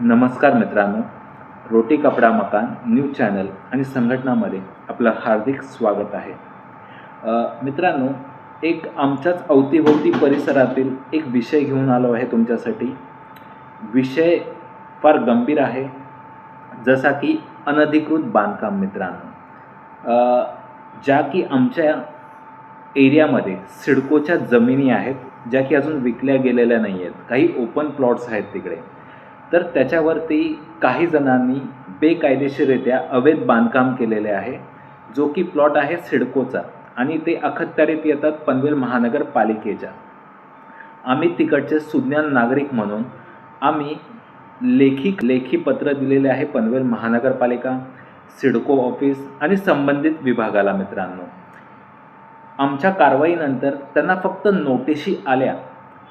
नमस्कार मित्रांनो, रोटी कपडा मकान न्यूज चॅनल आणि संघटनामध्ये आपलं हार्दिक स्वागत आहे. मित्रांनो, एक आमच्याच अवतीभोवती परिसरातील एक विषय घेऊन आलो आहे तुमच्यासाठी. विषय फार गंभीर आहे, जसा की अनधिकृत बांधकाम. मित्रांनो, ज्या की आमच्या एरियामध्ये सिडकोच्या जमिनी आहेत, ज्या की अजून विकल्या गेलेल्या नाही आहेत. काही ओपन प्लॉट्स आहेत तिकडे. तर त्याच्यावरती काही जणांनी बेकायदेशीररित्या अवैध बांधकाम केलेले आहे, जो की प्लॉट आहे सिडकोचा आणि ते अखत्यारीत येतात पनवेल महानगरपालिकेच्या. आम्ही तिकडचे सुज्ञान नागरिक म्हणून आम्ही लेखी पत्र दिलेले आहे पनवेल महानगरपालिका, सिडको ऑफिस आणि संबंधित विभागाला. मित्रांनो, आमच्या कारवाईनंतर त्यांना फक्त नोटिशी आल्या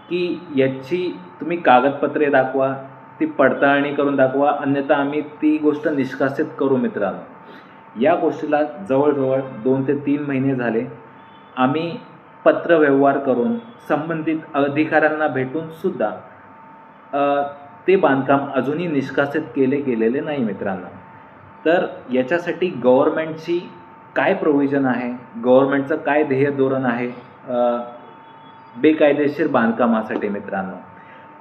की याची तुम्ही कागदपत्रे दाखवा, ती पडताळणी करून दाखवा, अन्यथा आम्ही ती गोष्ट निष्कासित करू. मित्रांनो, या गोष्टीला जवळजवळ 2 ते 3 महिने झाले. आम्ही पत्रव्यवहार करून संबंधित अधिकाऱ्यांना भेटून सुद्धा ते बांधकाम अजूनही निष्कासित केले गेलेले नाही. मित्रांनो, तर याच्यासाठी गव्हर्नमेंटची काय प्रोव्हिजन आहे, गव्हर्नमेंटचं काय ध्येय धोरण आहे बेकायदेशीर बांधकामासाठी? मित्रांनो,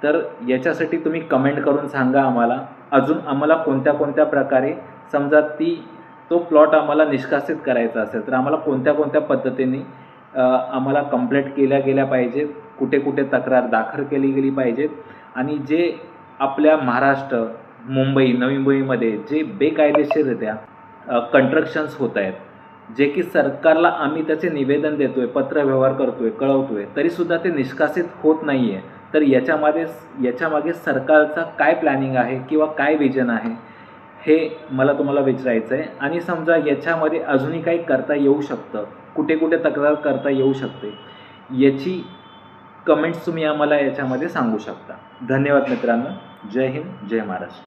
तर याच्यासाठी तुम्ही कमेंट करून सांगा आम्हाला. अजून आम्हाला कोणत्या कोणत्या प्रकारे, समजा तो प्लॉट आम्हाला निष्कासित करायचा असेल तर आम्हाला कोणत्या कोणत्या पद्धतीने आम्हाला कंप्लेंट केल्या गेल्या पाहिजेत, कुठे कुठे तक्रार दाखल केली गेली पाहिजेत, आणि जे आपल्या महाराष्ट्र, मुंबई, नवी मुंबईमध्ये जे बेकायदेशीररित्या कन्स्ट्रक्शन्स होत आहेत, जे की सरकारला आम्ही त्याचे निवेदन देतो आहे, पत्रव्यवहार करतो आहे, कळवतो आहे, तरीसुद्धा ते निष्कासित होत नाही आहे. तर याच्यामागे सरकारचा काय प्लॅनिंग आहे किंवा काय विजन आहे, हे मला तुम्हाला विचारायचं आहे. आणि समजा याच्यामध्ये अजूनही काही करता येऊ शकतं, कुठे कुठे तक्रार करता येऊ शकते, याची कमेंट्स तुम्ही आम्हाला याच्यामध्ये सांगू शकता. धन्यवाद मित्रांनो. जय हिंद, जय महाराष्ट्र.